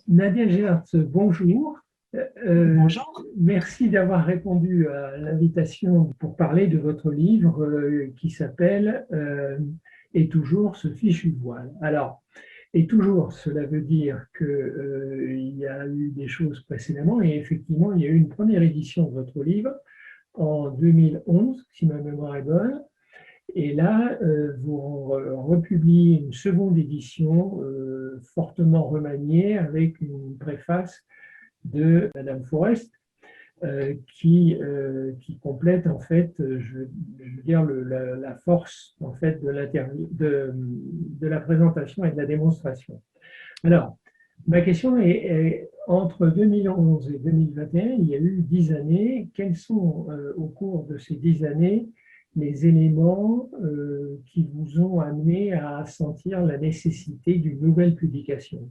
Nadia Gertz, bonjour. Bonjour. Merci d'avoir répondu à l'invitation pour parler de votre livre qui s'appelle Et toujours ce fichu voile. Alors, et toujours, cela veut dire qu'il y a eu des choses précédemment et effectivement, il y a eu une première édition de votre livre en 2011, si ma mémoire est bonne. Et là, vous republiez une seconde édition fortement remaniée avec une préface de Madame Forest qui complète en fait, je veux dire, la force en fait de la présentation et de la démonstration. Alors, ma question est entre 2011 et 2021, il y a eu 10 années. Quels sont, au cours de ces 10 années, les éléments qui vous ont amené à sentir la nécessité d'une nouvelle publication?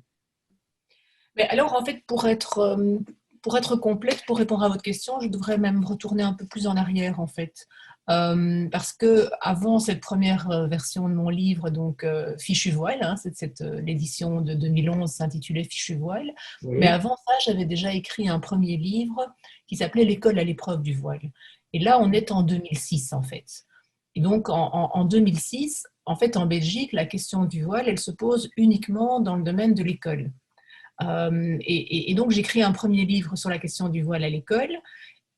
Mais alors, en fait, pour être complète, pour répondre à votre question, je devrais même retourner un peu plus en arrière, en fait. Parce que avant cette première version de mon livre, donc Fichu voile, hein, l'édition de 2011 s'intitulait Fichu voile, mais Oui, avant ça, j'avais déjà écrit un premier livre qui s'appelait L'école à l'épreuve du voile. Et là, on est en 2006, en fait. Et donc, en 2006, en fait, en Belgique, la question du voile, elle se pose uniquement dans le domaine de l'école. Et donc, j'écris un premier livre sur la question du voile à l'école.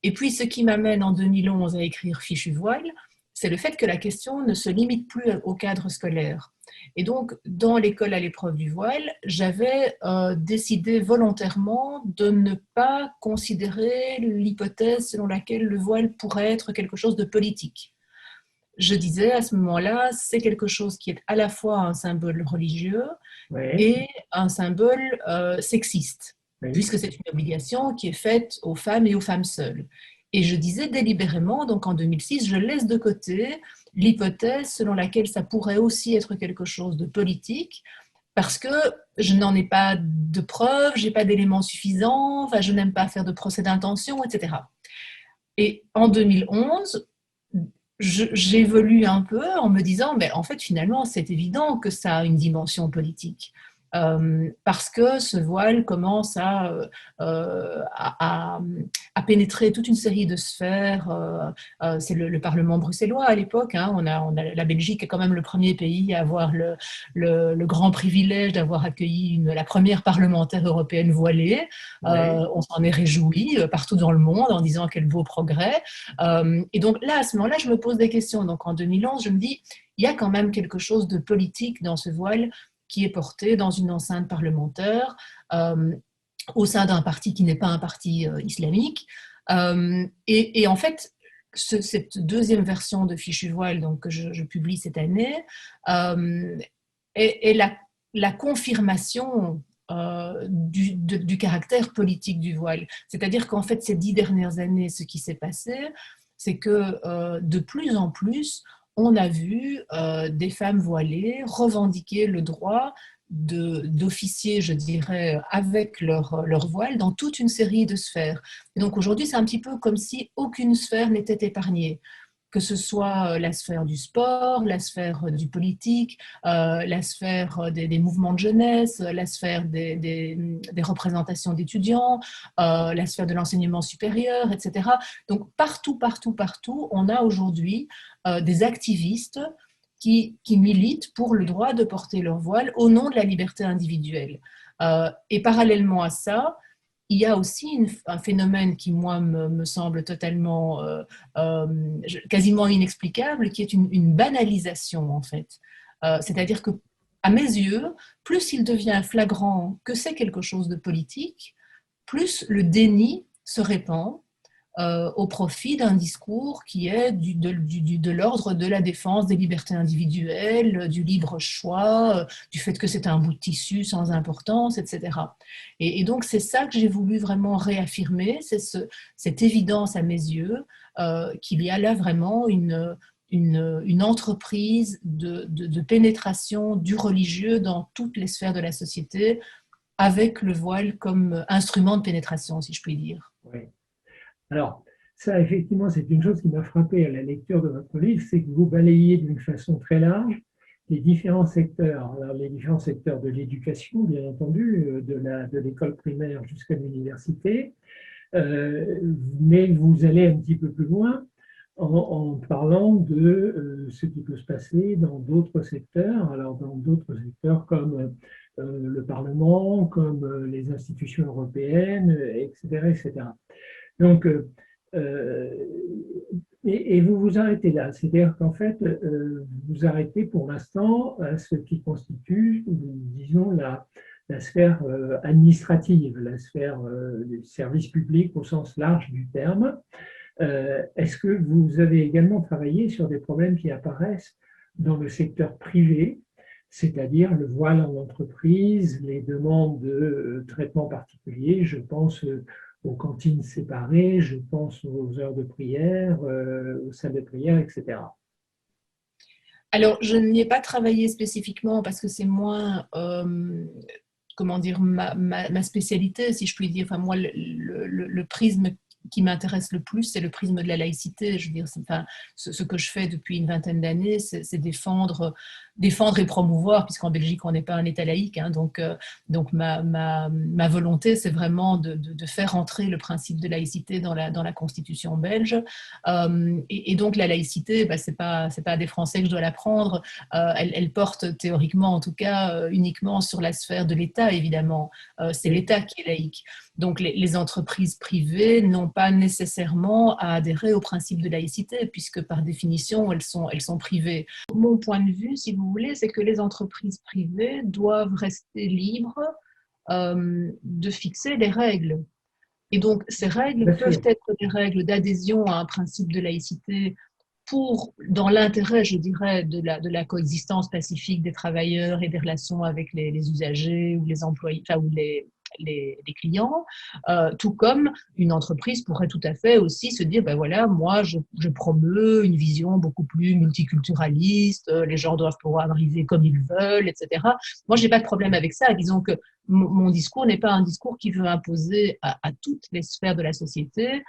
Et puis, ce qui m'amène en 2011 à écrire Fichu voile, c'est le fait que la question ne se limite plus au cadre scolaire. Et donc, dans l'école à l'épreuve du voile, j'avais décidé volontairement de ne pas considérer l'hypothèse selon laquelle le voile pourrait être quelque chose de politique. Je disais à ce moment-là, c'est quelque chose qui est à la fois un symbole religieux oui, et un symbole sexiste, oui. puisque c'est une obligation qui est faite aux femmes et aux femmes seules. Et je disais délibérément, donc en 2006, je laisse de côté l'hypothèse selon laquelle ça pourrait aussi être quelque chose de politique, parce que je n'en ai pas de preuves, j'ai pas d'éléments suffisants, enfin, je n'aime pas faire de procès d'intention, etc. Et en 2011, j'évolue un peu en me disant, mais en fait, finalement, c'est évident que ça a une dimension politique. Parce que ce voile commence à pénétrer toute une série de sphères. C'est le Parlement bruxellois à l'époque. Hein, la Belgique est quand même le premier pays à avoir le grand privilège d'avoir accueilli la première parlementaire européenne voilée. Oui. On s'en est réjoui partout dans le monde en disant quel beau progrès. Et donc là, à ce moment-là, je me pose des questions. Donc en 2011, je me dis, il y a quand même quelque chose de politique dans ce voile qui est porté dans une enceinte parlementaire au sein d'un parti qui n'est pas un parti islamique. Et en fait, cette deuxième version de Fichu voile donc, que je publie cette année est la confirmation du caractère politique du voile. C'est-à-dire qu'en fait, ces 10 dernières années, ce qui s'est passé, c'est que de plus en plus, on a vu des femmes voilées revendiquer le droit d'officier, je dirais, avec leur voile dans toute une série de sphères. Et donc aujourd'hui, c'est un petit peu comme si aucune sphère n'était épargnée, que ce soit la sphère du sport, la sphère du politique, la sphère des mouvements de jeunesse, la sphère des représentations d'étudiants, la sphère de l'enseignement supérieur, etc. Donc partout, partout, partout, on a aujourd'hui des activistes qui militent pour le droit de porter leur voile au nom de la liberté individuelle. Et parallèlement à ça, il y a aussi un phénomène qui, moi, me semble totalement, quasiment inexplicable, qui est une banalisation, en fait. C'est-à-dire que, à mes yeux, plus il devient flagrant que c'est quelque chose de politique, plus le déni se répand au profit d'un discours qui est de l'ordre de la défense des libertés individuelles, du libre choix, du fait que c'est un bout de tissu sans importance, etc. Et donc c'est ça que j'ai voulu vraiment réaffirmer, c'est cette évidence à mes yeux qu'il y a là vraiment une entreprise de pénétration du religieux dans toutes les sphères de la société, avec le voile comme instrument de pénétration, si je puis dire. Oui. Alors, ça, effectivement, c'est une chose qui m'a frappé à la lecture de votre livre, c'est que vous balayez d'une façon très large les différents secteurs, alors les différents secteurs de l'éducation, bien entendu, de l'école primaire jusqu'à l'université, mais vous allez un petit peu plus loin en parlant de ce qui peut se passer dans d'autres secteurs, alors dans d'autres secteurs comme le Parlement, comme les institutions européennes, etc., etc. Donc, et vous vous arrêtez là, c'est-à-dire qu'en fait, vous vous arrêtez pour l'instant à ce qui constitue, disons, la sphère administrative, la sphère du service public au sens large du terme. Est-ce que vous avez également travaillé sur des problèmes qui apparaissent dans le secteur privé, c'est-à-dire le voile en entreprise, les demandes de traitement particulier, je pense aux cantines séparées, je pense aux heures de prière, aux salles de prière, etc. Alors, je n'y ai pas travaillé spécifiquement parce que c'est moins, comment dire, ma spécialité, si je puis dire. Enfin, moi, le prisme qui m'intéresse le plus, c'est le prisme de la laïcité. Je veux dire, enfin, ce que je fais depuis une vingtaine d'années, c'est défendre et promouvoir, puisqu'en Belgique, on n'est pas un État laïque. Hein, donc ma volonté, c'est vraiment de faire entrer le principe de laïcité dans la Constitution belge. Et donc, la laïcité, bah, c'est pas à des Français que je dois l'apprendre. Elle porte théoriquement, en tout cas, uniquement sur la sphère de l'État, évidemment. C'est l'État qui est laïque. Donc, les entreprises privées n'ont pas nécessairement à adhérer au principe de laïcité, puisque par définition, elles sont privées. Mon point de vue, si vous voulez, c'est que les entreprises privées doivent rester libres de fixer les règles. Et donc, ces règles peuvent être des règles d'adhésion à un principe de laïcité dans l'intérêt, je dirais, de la coexistence pacifique des travailleurs et des relations avec les usagers ou les employés, enfin, ou les clients, tout comme une entreprise pourrait tout à fait aussi se dire, ben voilà, moi je promeux une vision beaucoup plus multiculturaliste, les gens doivent pouvoir arriver comme ils veulent, etc. Moi, j'ai pas de problème avec ça. Disons que mon discours n'est pas un discours qui veut imposer à toutes les sphères de la société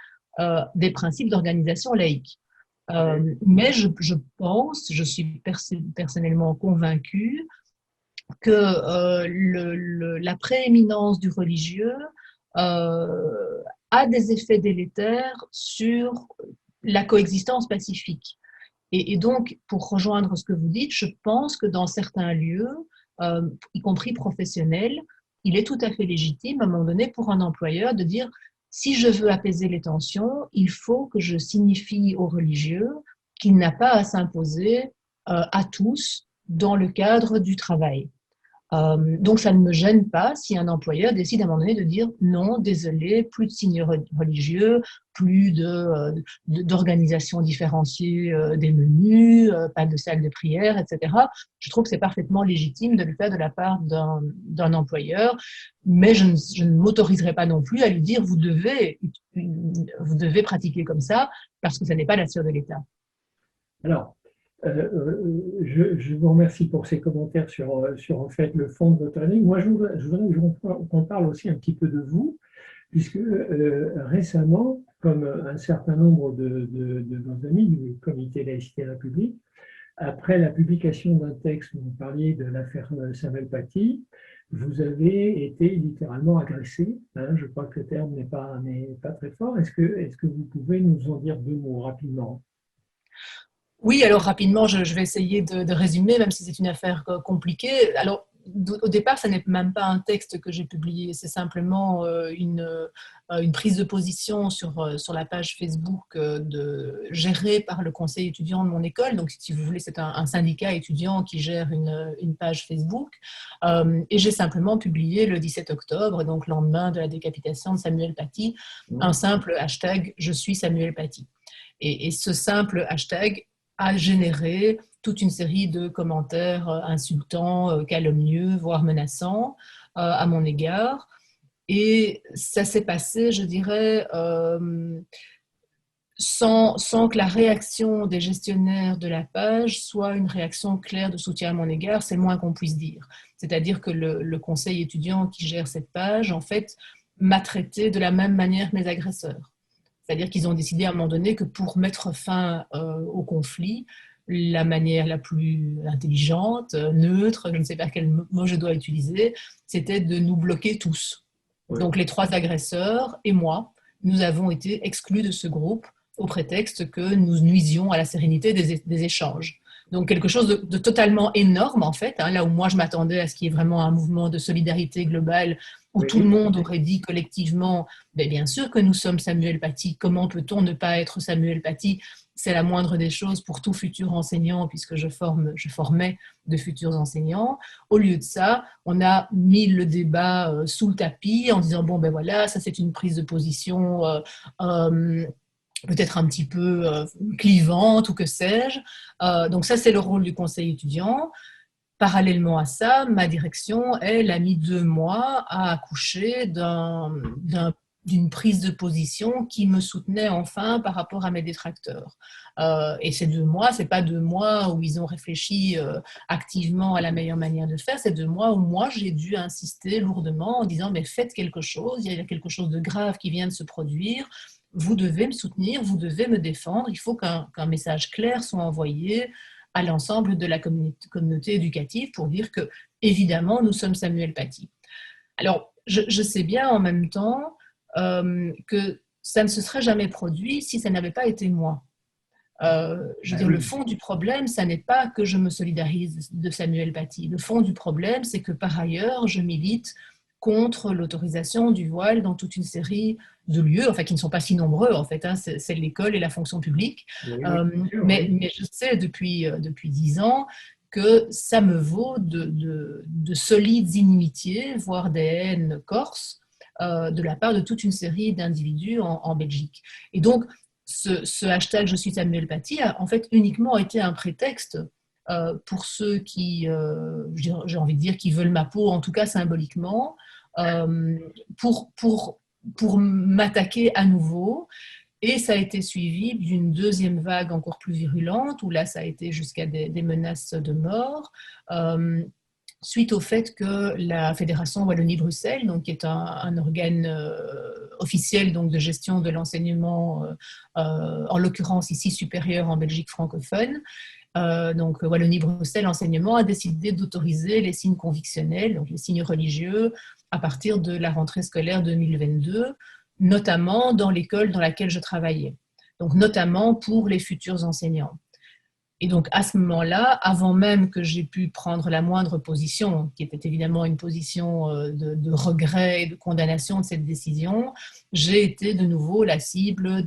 des principes d'organisation laïque. Mais je suis personnellement convaincue que la prééminence du religieux a des effets délétères sur la coexistence pacifique. Et donc, pour rejoindre ce que vous dites, je pense que dans certains lieux, y compris professionnels, il est tout à fait légitime, à un moment donné, pour un employeur de dire si je veux apaiser les tensions, il faut que je signifie aux religieux qu'il n'a pas à s'imposer à tous dans le cadre du travail. Donc, ça ne me gêne pas si un employeur décide à un moment donné de dire non, désolé, plus de signes religieux, plus d'organisation différenciée des menus, pas de salle de prière, etc. Je trouve que c'est parfaitement légitime de le faire de la part d'un employeur, mais je ne m'autoriserai pas non plus à lui dire vous devez pratiquer comme ça parce que ce n'est pas la sphère de l'État. Alors, je vous remercie pour ces commentaires sur en fait, le fond de votre année. Moi, je voudrais qu'on parle aussi un petit peu de vous, puisque récemment, comme un certain nombre de nos amis du Comité Laïcité et République, après la publication d'un texte où vous parliez de l'affaire Samuel Paty, vous avez été littéralement agressé. Hein, je crois que le terme n'est pas très fort. Est-ce que vous pouvez nous en dire deux mots rapidement ? Oui, alors rapidement, je vais essayer de résumer, même si c'est une affaire compliquée. Alors, au départ, ce n'est même pas un texte que j'ai publié, c'est simplement une prise de position sur la page Facebook gérée par le conseil étudiant de mon école. Donc, si vous voulez, c'est un syndicat étudiant qui gère une page Facebook. Et j'ai simplement publié le 17 octobre, donc lendemain de la décapitation de Samuel Paty, un simple hashtag « Je suis Samuel Paty ». Et ce simple hashtag a généré toute une série de commentaires insultants, calomnieux, voire menaçants à mon égard. Et ça s'est passé, je dirais, sans que la réaction des gestionnaires de la page soit une réaction claire de soutien à mon égard, c'est le moins qu'on puisse dire. C'est-à-dire que le conseil étudiant qui gère cette page, en fait, m'a traité de la même manière que mes agresseurs. C'est-à-dire qu'ils ont décidé à un moment donné que pour mettre fin au conflit, la manière la plus intelligente, neutre, je ne sais pas quel mot je dois utiliser, c'était de nous bloquer tous. Oui. Donc les 3 agresseurs et moi, nous avons été exclus de ce groupe au prétexte que nous nuisions à la sérénité des échanges. Donc quelque chose de totalement énorme en fait, hein, là où moi je m'attendais à ce qu'il y ait vraiment un mouvement de solidarité globale où tout le monde aurait dit collectivement bien sûr que nous sommes Samuel Paty, comment peut-on ne pas être Samuel Paty? C'est la moindre des choses pour tout futur enseignant puisque je formais de futurs enseignants. Au lieu de ça, on a mis le débat sous le tapis en disant bon ben voilà, ça c'est une prise de position peut-être un petit peu clivante ou que sais-je. Donc ça c'est le rôle du conseil étudiant. Parallèlement à ça, ma direction, elle, a mis 2 mois à accoucher d'une prise de position qui me soutenait enfin par rapport à mes détracteurs. Et ces 2 mois, ce n'est pas 2 mois où ils ont réfléchi activement à la meilleure manière de faire, c'est 2 mois où moi, j'ai dû insister lourdement en disant « mais faites quelque chose, il y a quelque chose de grave qui vient de se produire, vous devez me soutenir, vous devez me défendre, il faut qu'un message clair soit envoyé à l'ensemble de la communauté éducative pour dire que, évidemment, nous sommes Samuel Paty. » Alors, je sais bien en même temps que ça ne se serait jamais produit si ça n'avait pas été moi. Je veux dire, le fond du problème, ça n'est pas que je me solidarise de Samuel Paty. Le fond du problème, c'est que par ailleurs, je milite contre l'autorisation du voile dans toute une série de lieux, enfin qui ne sont pas si nombreux en fait, hein, c'est l'école et la fonction publique. Mais je sais depuis 10 ans que ça me vaut de solides inimitiés, voire des haines corses, de la part de toute une série d'individus en Belgique. Et donc, ce hashtag « Je suis Samuel Paty » a en fait uniquement été un prétexte pour ceux qui, j'ai envie de dire, qui veulent ma peau, en tout cas symboliquement, pour m'attaquer à nouveau. Et ça a été suivi d'une 2e vague encore plus virulente, où là, ça a été jusqu'à des menaces de mort, suite au fait que la Fédération Wallonie-Bruxelles, donc, qui est un organe officiel donc, de gestion de l'enseignement, en l'occurrence ici supérieur en Belgique francophone, donc Wallonie-Bruxelles Enseignement a décidé d'autoriser les signes convictionnels, donc les signes religieux, à partir de la rentrée scolaire 2022, notamment dans l'école dans laquelle je travaillais, donc notamment pour les futurs enseignants. Et donc, à ce moment-là, avant même que j'ai pu prendre la moindre position, qui était évidemment une position de regret et de condamnation de cette décision, j'ai été de nouveau la cible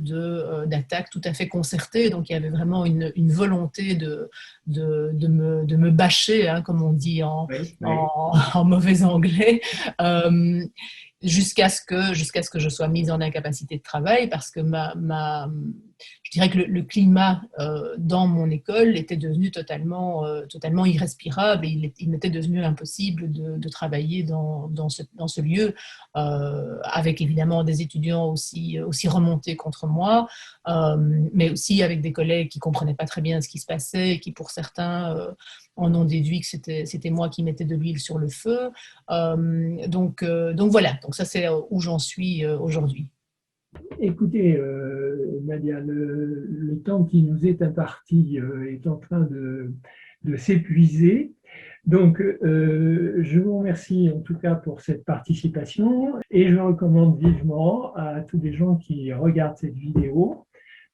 d'attaques tout à fait concertées. Donc, il y avait vraiment une volonté de me bâcher, hein, comme on dit en mauvais anglais, jusqu'à ce que je sois mise en incapacité de travail, parce que je dirais que le climat dans mon école était devenu totalement irrespirable, et il m'était devenu impossible de travailler dans ce lieu, avec évidemment des étudiants aussi remontés contre moi, mais aussi avec des collègues qui ne comprenaient pas très bien ce qui se passait et qui, pour certains, en ont déduit que c'était moi qui mettais de l'huile sur le feu. Donc voilà, donc ça c'est où j'en suis aujourd'hui. Écoutez, Nadia, le temps qui nous est imparti est en train de s'épuiser. Donc, je vous remercie en tout cas pour cette participation et je recommande vivement à tous les gens qui regardent cette vidéo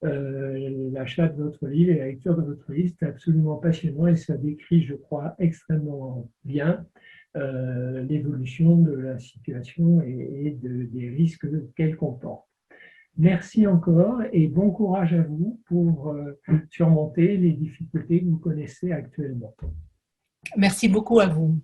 l'achat de votre livre et la lecture de votre livre. C'est absolument passionnant et ça décrit, je crois, extrêmement bien l'évolution de la situation et des risques qu'elle comporte. Merci encore et bon courage à vous pour surmonter les difficultés que vous connaissez actuellement. Merci beaucoup à vous.